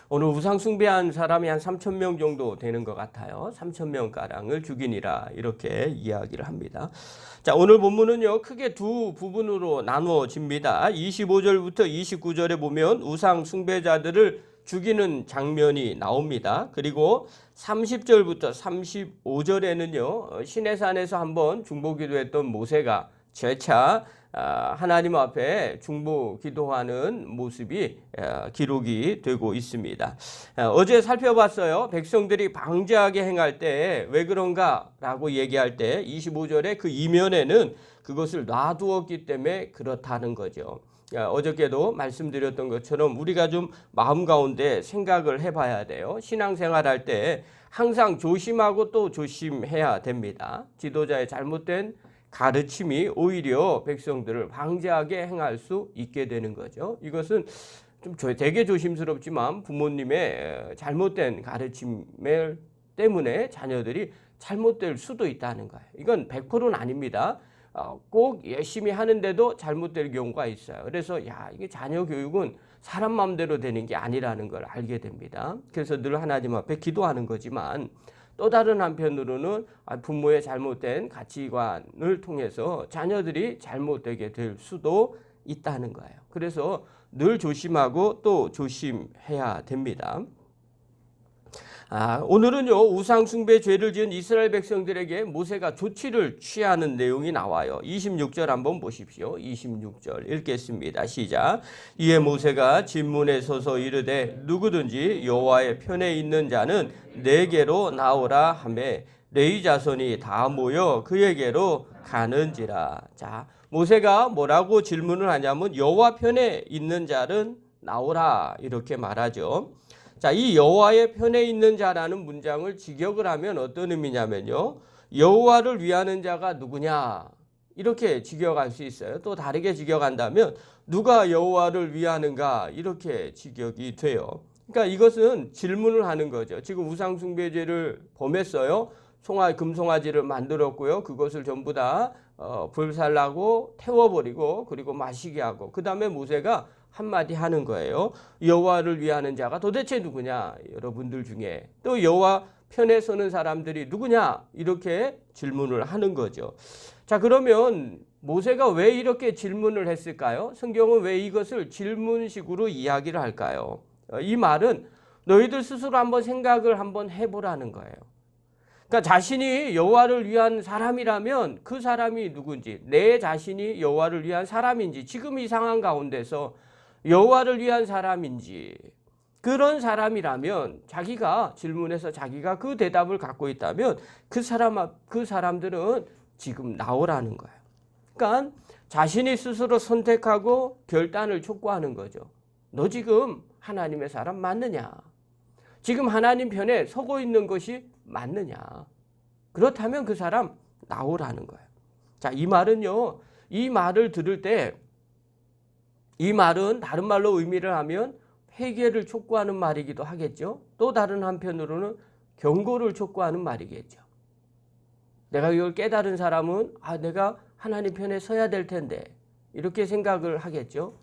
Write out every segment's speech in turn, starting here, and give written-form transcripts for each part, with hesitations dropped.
오늘 우상 숭배한 사람이 한 3천 명 정도 되는 것 같아요. 3천 명 가량을 죽이니라 이렇게 이야기를 합니다. 자, 오늘 본문은요 크게 두 부분으로 나누어집니다. 25절부터 29절에 보면 우상 숭배자들을 죽이는 장면이 나옵니다. 그리고 30절부터 35절에는요 시내산에서 한번 중보기도했던 모세가 재차 하나님 앞에 중보 기도하는 모습이 기록이 되고 있습니다. 어제 살펴봤어요. 백성들이 방자하게 행할 때 왜 그런가 라고 얘기할 때 25절에 그 이면에는 그것을 놔두었기 때문에 그렇다는 거죠. 어저께도 말씀드렸던 것처럼 우리가 좀 마음 가운데 생각을 해봐야 돼요. 신앙생활 할 때 항상 조심하고 또 조심해야 됩니다. 지도자의 잘못된 가르침이 오히려 백성들을 방지하게 행할 수 있게 되는 거죠. 이것은 좀 되게 조심스럽지만 부모님의 잘못된 가르침 때문에 자녀들이 잘못될 수도 있다는 거예요. 이건 100%는 아닙니다. 꼭 열심히 하는데도 잘못될 경우가 있어요. 그래서 이게 자녀 교육은 사람 마음대로 되는 게 아니라는 걸 알게 됩니다. 그래서 늘 하나님 앞에 기도하는 거지만 또 다른 한편으로는 부모의 잘못된 가치관을 통해서 자녀들이 잘못되게 될 수도 있다는 거예요. 그래서 늘 조심하고 또 조심해야 됩니다. 오늘은요 우상 숭배 죄를 지은 이스라엘 백성들에게 모세가 조치를 취하는 내용이 나와요. 26절 한번 보십시오. 26절 읽겠습니다. 시작. 이에 모세가 진문에 서서 이르되 누구든지 여호와의 편에 있는 자는 내게로 나오라 하매 레위 자손이 다 모여 그에게로 가는지라. 자, 모세가 뭐라고 질문을 하냐면 여호와 편에 있는 자는 나오라 이렇게 말하죠. 자, 이 여호와의 편에 있는 자라는 문장을 직역을 하면 어떤 의미냐면요. 여호와를 위하는 자가 누구냐? 이렇게 직역할 수 있어요. 또 다르게 직역한다면 누가 여호와를 위하는가? 이렇게 직역이 돼요. 그러니까 이것은 질문을 하는 거죠. 지금 우상 숭배죄를 범했어요. 금송아지를 만들었고요. 그것을 전부 다 불살라고 태워버리고 그리고 마시게 하고 그 다음에 모세가 한마디 하는 거예요. 여호와를 위하는 자가 도대체 누구냐? 여러분들 중에 또 여호와 편에 서는 사람들이 누구냐? 이렇게 질문을 하는 거죠. 자, 그러면 모세가 왜 이렇게 질문을 했을까요? 성경은 왜 이것을 질문식으로 이야기를 할까요? 이 말은 너희들 스스로 한번 생각을 한번 해보라는 거예요. 그러니까 자신이 여호와를 위한 사람이라면 그 사람이 누군지, 내 자신이 여호와를 위한 사람인지, 지금 이 상황 가운데서 여호와를 위한 사람인지, 그런 사람이라면 자기가 질문해서 자기가 그 대답을 갖고 있다면 그 사람들은 지금 나오라는 거예요. 그러니까 자신이 스스로 선택하고 결단을 촉구하는 거죠. 너 지금 하나님의 사람 맞느냐? 지금 하나님 편에 서고 있는 것이 맞느냐? 그렇다면 그 사람 나오라는 거예요. 자, 이 말은요, 이 말을 들을 때 이 말은 다른 말로 의미를 하면 회개를 촉구하는 말이기도 하겠죠. 또 다른 한편으로는 경고를 촉구하는 말이겠죠. 내가 이걸 깨달은 사람은 내가 하나님 편에 서야 될 텐데 이렇게 생각을 하겠죠.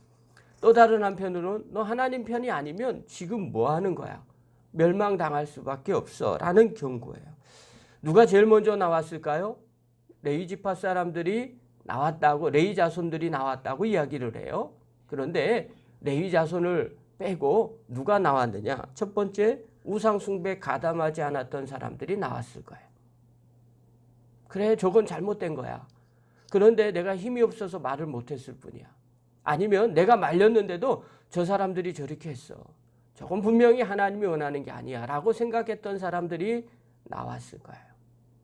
또 다른 한편으로는 너 하나님 편이 아니면 지금 뭐 하는 거야? 멸망당할 수밖에 없어 라는 경고예요. 누가 제일 먼저 나왔을까요? 레위 지파 사람들이 나왔다고, 레위 자손들이 나왔다고 이야기를 해요. 그런데 레위 자손을 빼고 누가 나왔느냐? 첫 번째, 우상 숭배 가담하지 않았던 사람들이 나왔을 거예요. 그래, 저건 잘못된 거야. 그런데 내가 힘이 없어서 말을 못했을 뿐이야. 아니면 내가 말렸는데도 저 사람들이 저렇게 했어. 저건 분명히 하나님이 원하는 게 아니야 라고 생각했던 사람들이 나왔을 거예요.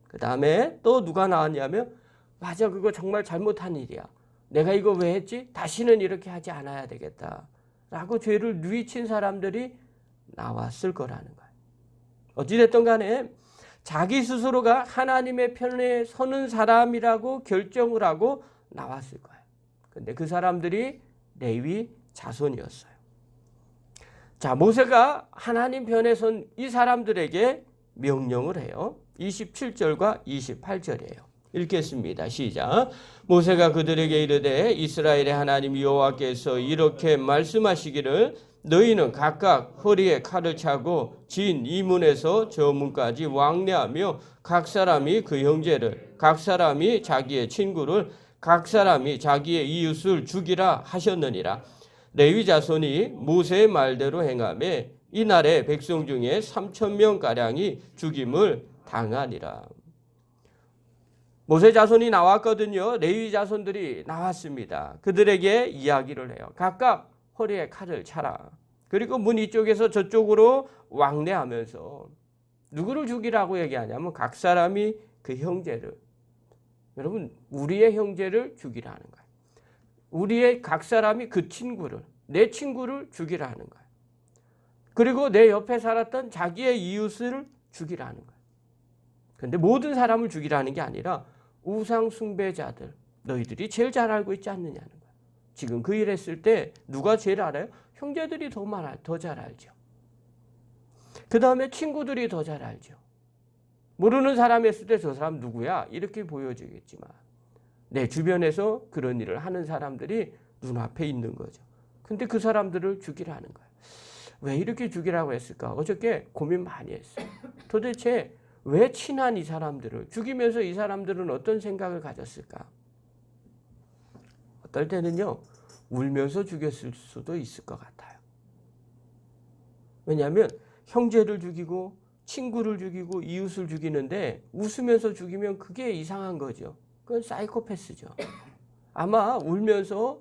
그 다음에 또 누가 나왔냐면 맞아, 그거 정말 잘못한 일이야. 내가 이거 왜 했지? 다시는 이렇게 하지 않아야 되겠다 라고 죄를 누이친 사람들이 나왔을 거라는 거예요. 어찌됐든 간에 자기 스스로가 하나님의 편에 서는 사람이라고 결정을 하고 나왔을 거예요. 근데 그 사람들이 레위 자손이었어요. 자, 모세가 하나님 편에 선 이 사람들에게 명령을 해요. 27절과 28절이에요. 읽겠습니다. 시작. 모세가 그들에게 이르되 이스라엘의 하나님 여호와께서 이렇게 말씀하시기를 너희는 각각 허리에 칼을 차고 진 이 문에서 저 문까지 왕래하며 각 사람이 그 형제를, 각 사람이 자기의 친구를, 각 사람이 자기의 이웃을 죽이라 하셨느니라. 레위 자손이 모세의 말대로 행하매 이날에 백성 중에 3,000명 가량이 죽임을 당하니라. 모세 자손이 나왔거든요. 레위 자손들이 나왔습니다. 그들에게 이야기를 해요. 각각 허리에 칼을 차라. 그리고 문 이쪽에서 저쪽으로 왕래하면서 누구를 죽이라고 얘기하냐면 각 사람이 그 형제를, 여러분 우리의 형제를 죽이라는 거예요. 우리의 각 사람이 그 친구를, 내 친구를 죽이라는 거예요. 그리고 내 옆에 살았던 자기의 이웃을 죽이라는 거예요. 그런데 모든 사람을 죽이라는 게 아니라 우상 숭배자들, 너희들이 제일 잘 알고 있지 않느냐는 거예요. 지금 그 일 했을 때 누가 제일 알아요? 형제들이 더 잘 알죠. 그 다음에 친구들이 더 잘 알죠. 모르는 사람이 했을 때 저 사람 누구야? 이렇게 보여지겠지만 내 주변에서 그런 일을 하는 사람들이 눈앞에 있는 거죠. 근데 그 사람들을 죽이라는 거예요. 왜 이렇게 죽이라고 했을까? 어저께 고민 많이 했어요. 도대체 왜 친한 이 사람들을 죽이면서 이 사람들은 어떤 생각을 가졌을까? 어떨 때는요, 울면서 죽였을 수도 있을 것 같아요. 왜냐하면 형제를 죽이고 친구를 죽이고 이웃을 죽이는데 웃으면서 죽이면 그게 이상한 거죠. 그건 사이코패스죠. 아마 울면서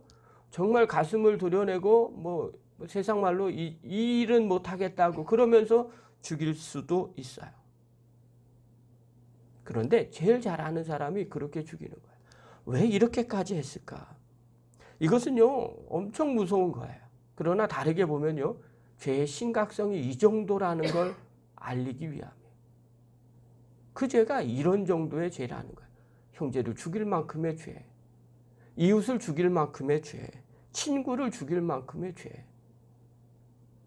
정말 가슴을 도려내고 뭐 세상 말로 이 일은 못하겠다고 그러면서 죽일 수도 있어요. 그런데 제일 잘 아는 사람이 그렇게 죽이는 거예요. 왜 이렇게까지 했을까? 이것은요, 엄청 무서운 거예요. 그러나 다르게 보면요, 죄의 심각성이 이 정도라는 걸 알리기 위함이에요. 그 죄가 이런 정도의 죄라는 거예요. 형제를 죽일 만큼의 죄, 이웃을 죽일 만큼의 죄, 친구를 죽일 만큼의 죄.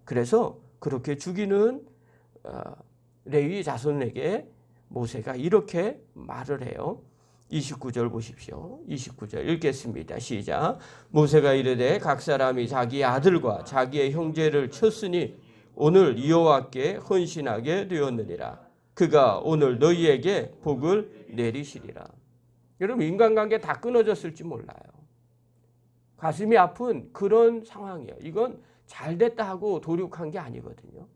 그래서 그렇게 죽이는 레위 자손에게 모세가 이렇게 말을 해요. 29절 보십시오. 29절 읽겠습니다. 시작. 모세가 이르되 각 사람이 자기의 아들과 자기의 형제를 쳤으니 오늘 여호와께 헌신하게 되었느니라. 그가 오늘 너희에게 복을 내리시리라. 여러분, 인간관계 다 끊어졌을지 몰라요. 가슴이 아픈 그런 상황이에요. 이건 잘됐다 하고 도륙한 게 아니거든요.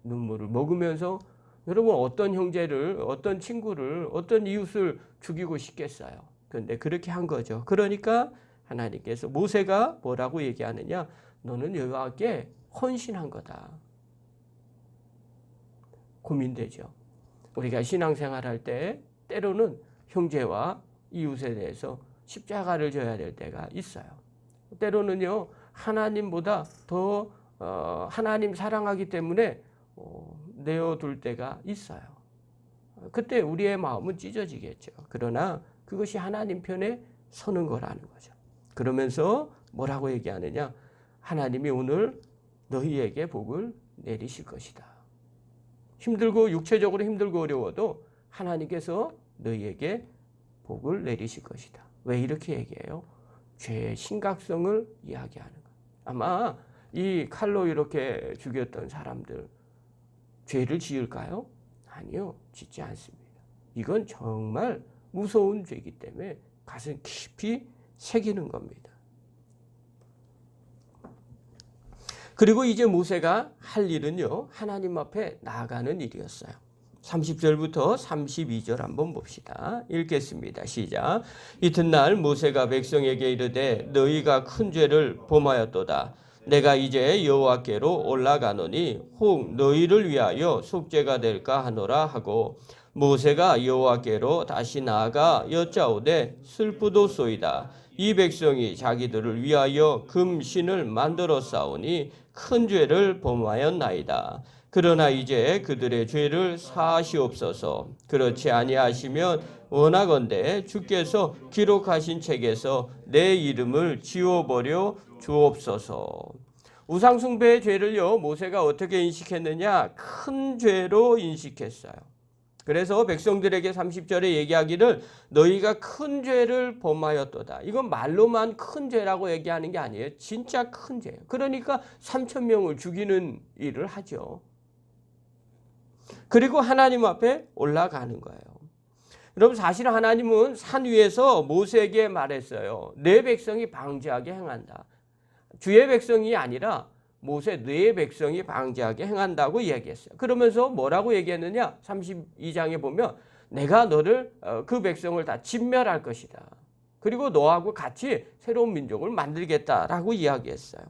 눈물을 먹으면서 여러분 어떤 형제를, 어떤 친구를, 어떤 이웃을 죽이고 싶겠어요. 그런데 그렇게 한 거죠. 그러니까 하나님께서 모세가 뭐라고 얘기하느냐? 너는 여호와께 헌신한 거다. 고민되죠. 우리가 신앙생활할 때 때로는 형제와 이웃에 대해서 십자가를 져야 될 때가 있어요. 때로는요, 하나님보다 더 하나님 사랑하기 때문에 내어둘 때가 있어요. 그때 우리의 마음은 찢어지겠죠. 그러나 그것이 하나님 편에 서는 거라는 거죠. 그러면서 뭐라고 얘기하느냐? 하나님이 오늘 너희에게 복을 내리실 것이다. 힘들고 육체적으로 힘들고 어려워도 하나님께서 너희에게 복을 내리실 것이다. 왜 이렇게 얘기해요? 죄의 심각성을 이야기하는 거예요. 아마 이 칼로 이렇게 죽였던 사람들 죄를 지을까요? 아니요, 짓지 않습니다. 이건 정말 무서운 죄이기 때문에 가슴 깊이 새기는 겁니다. 그리고 이제 모세가 할 일은요, 하나님 앞에 나아가는 일이었어요. 30절부터 32절 한번 봅시다. 읽겠습니다. 시작. 이튿날 모세가 백성에게 이르되 너희가 큰 죄를 범하였도다. 내가 이제 여호와께로 올라가노니 혹 너희를 위하여 속죄가 될까 하노라 하고 모세가 여호와께로 다시 나아가 여짜오되 슬프도소이다. 이 백성이 자기들을 위하여 금신을 만들어 싸우니 큰 죄를 범하였나이다. 그러나 이제 그들의 죄를 사하시옵소서. 그렇지 아니하시면 원하건대 주께서 기록하신 책에서 내 이름을 지워버려 주옵소서. 우상숭배의 죄를요, 모세가 어떻게 인식했느냐? 큰 죄로 인식했어요. 그래서 백성들에게 30절에 얘기하기를 너희가 큰 죄를 범하였도다. 이건 말로만 큰 죄라고 얘기하는 게 아니에요. 진짜 큰 죄예요. 그러니까 3천 명을 죽이는 일을 하죠. 그리고 하나님 앞에 올라가는 거예요. 여러분 사실 하나님은 산 위에서 모세에게 말했어요. 내 백성이 방제하게 행한다. 주의 백성이 아니라 모세 내 백성이 방제하게 행한다고 얘기했어요. 그러면서 뭐라고 얘기했느냐? 32장에 보면 내가 너를 그 백성을 다 진멸할 것이다. 그리고 너하고 같이 새로운 민족을 만들겠다라고 이야기했어요.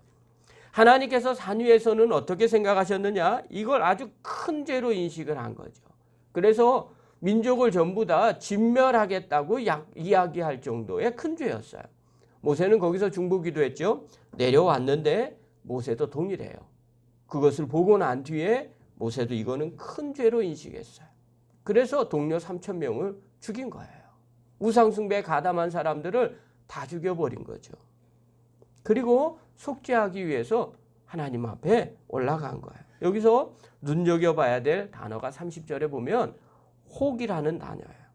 하나님께서 산 위에서는 어떻게 생각하셨느냐? 이걸 아주 큰 죄로 인식을 한 거죠. 그래서 민족을 전부 다 진멸하겠다고 이야기할 정도의 큰 죄였어요. 모세는 거기서 중보기도했죠. 내려왔는데 모세도 동일해요. 그것을 보고 난 뒤에 모세도 이거는 큰 죄로 인식했어요. 그래서 동료 3천 명을 죽인 거예요. 우상숭배에 가담한 사람들을 다 죽여버린 거죠. 그리고 속죄하기 위해서 하나님 앞에 올라간 거예요. 여기서 눈여겨봐야 될 단어가 30절에 보면 혹이라는 단어예요.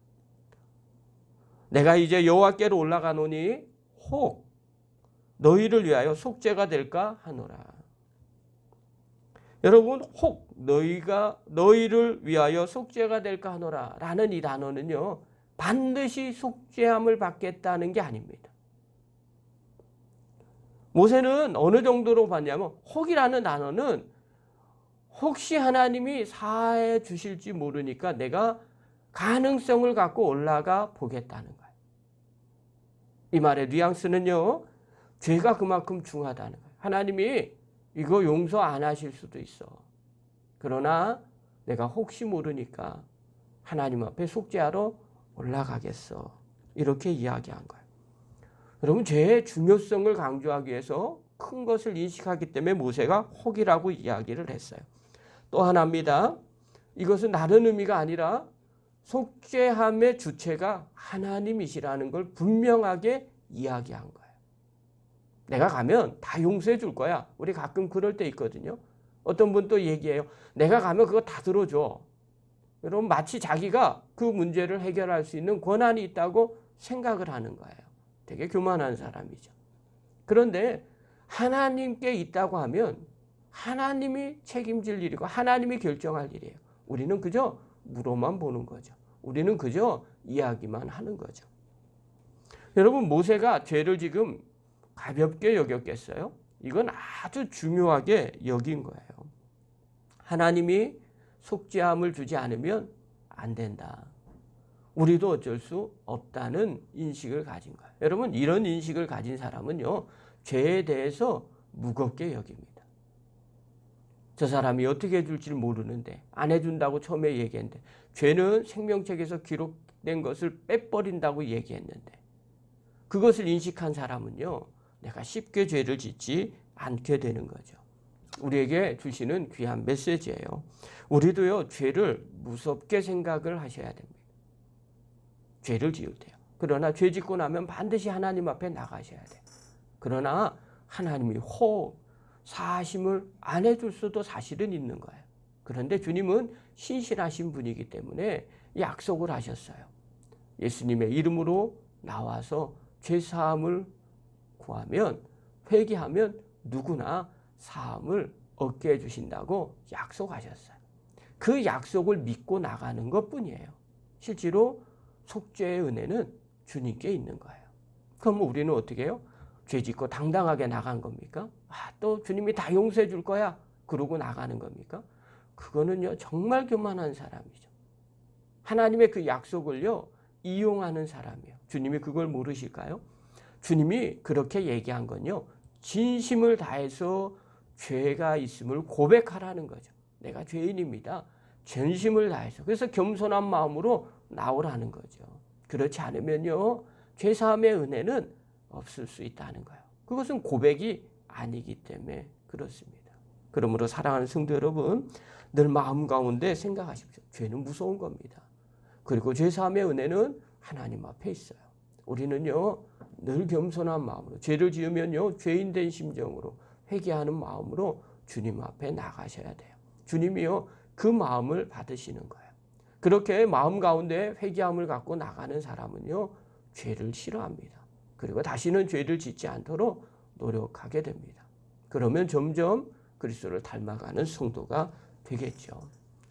내가 이제 여호와께로 올라가노니 혹 너희를 위하여 속죄가 될까 하노라. 여러분 혹 너희를 위하여 속죄가 될까 하노라 라는 이 단어는요 반드시 속죄함을 받겠다는 게 아닙니다. 모세는 어느 정도로 봤냐면 혹이라는 단어는 혹시 하나님이 사해 주실지 모르니까 내가 가능성을 갖고 올라가 보겠다는 거예요. 이 말의 뉘앙스는요. 죄가 그만큼 중하다는 거예요. 하나님이 이거 용서 안 하실 수도 있어. 그러나 내가 혹시 모르니까 하나님 앞에 속죄하러 올라가겠어. 이렇게 이야기한 거예요. 여러분 죄의 중요성을 강조하기 위해서 큰 것을 인식하기 때문에 모세가 혹이라고 이야기를 했어요. 또 하나입니다. 이것은 다른 의미가 아니라 속죄함의 주체가 하나님이시라는 걸 분명하게 이야기한 거예요. 내가 가면 다 용서해 줄 거야. 우리 가끔 그럴 때 있거든요. 어떤 분 또 얘기해요. 내가 가면 그거 다 들어줘. 여러분 마치 자기가 그 문제를 해결할 수 있는 권한이 있다고 생각을 하는 거예요. 되게 교만한 사람이죠. 그런데 하나님께 있다고 하면 하나님이 책임질 일이고 하나님이 결정할 일이에요. 우리는 그저 물어만 보는 거죠. 우리는 그저 이야기만 하는 거죠. 여러분 모세가 죄를 지금 가볍게 여겼겠어요? 이건 아주 중요하게 여긴 거예요. 하나님이 속죄함을 주지 않으면 안 된다. 우리도 어쩔 수 없다는 인식을 가진 거예요. 여러분 이런 인식을 가진 사람은요. 죄에 대해서 무겁게 여깁니다. 저 사람이 어떻게 해줄지 모르는데 안 해준다고 처음에 얘기했는데 죄는 생명책에서 기록된 것을 빼버린다고 얘기했는데 그것을 인식한 사람은요. 내가 쉽게 죄를 짓지 않게 되는 거죠. 우리에게 주시는 귀한 메시지예요. 우리도요. 죄를 무섭게 생각을 하셔야 됩니다. 죄를 지을 때요. 그러나 죄 짓고 나면 반드시 하나님 앞에 나가셔야 돼요. 그러나 하나님이 사하심을 안 해줄 수도 사실은 있는 거예요. 그런데 주님은 신실하신 분이기 때문에 약속을 하셨어요. 예수님의 이름으로 나와서 죄사함을 구하면 회개하면 누구나 사함을 얻게 해주신다고 약속하셨어요. 그 약속을 믿고 나가는 것뿐이에요. 실제로 속죄의 은혜는 주님께 있는 거예요. 그럼 우리는 어떻게 해요? 죄 짓고 당당하게 나간 겁니까? 또 주님이 다 용서해 줄 거야. 그러고 나가는 겁니까? 그거는요 정말 교만한 사람이죠. 하나님의 그 약속을요 이용하는 사람이에요. 주님이 그걸 모르실까요? 주님이 그렇게 얘기한 건요 진심을 다해서 죄가 있음을 고백하라는 거죠. 내가 죄인입니다. 전심을 다해서. 그래서 겸손한 마음으로 나오라는 거죠. 그렇지 않으면요 죄사함의 은혜는 없을 수 있다는 거예요. 그것은 고백이 아니기 때문에 그렇습니다. 그러므로 사랑하는 성도 여러분 늘 마음 가운데 생각하십시오. 죄는 무서운 겁니다. 그리고 죄사함의 은혜는 하나님 앞에 있어요. 우리는요 늘 겸손한 마음으로 죄를 지으면요 죄인된 심정으로 회개하는 마음으로 주님 앞에 나가셔야 돼요. 주님이요 그 마음을 받으시는 거예요. 그렇게 마음 가운데 회개함을 갖고 나가는 사람은요, 죄를 싫어합니다. 그리고 다시는 죄를 짓지 않도록 노력하게 됩니다. 그러면 점점 그리스도를 닮아가는 성도가 되겠죠.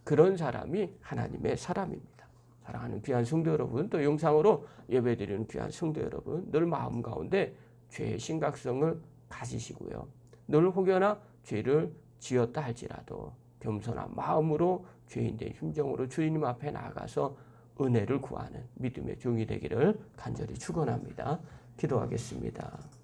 그런 사람이 하나님의 사람입니다. 사랑하는 귀한 성도 여러분, 또 영상으로 예배드리는 귀한 성도 여러분, 늘 마음 가운데 죄의 심각성을 가지시고요. 늘 혹여나 죄를 지었다 할지라도 겸손한 마음으로 죄인된 심정으로 주님 앞에 나가서 은혜를 구하는 믿음의 종이 되기를 간절히 축원합니다. 기도하겠습니다.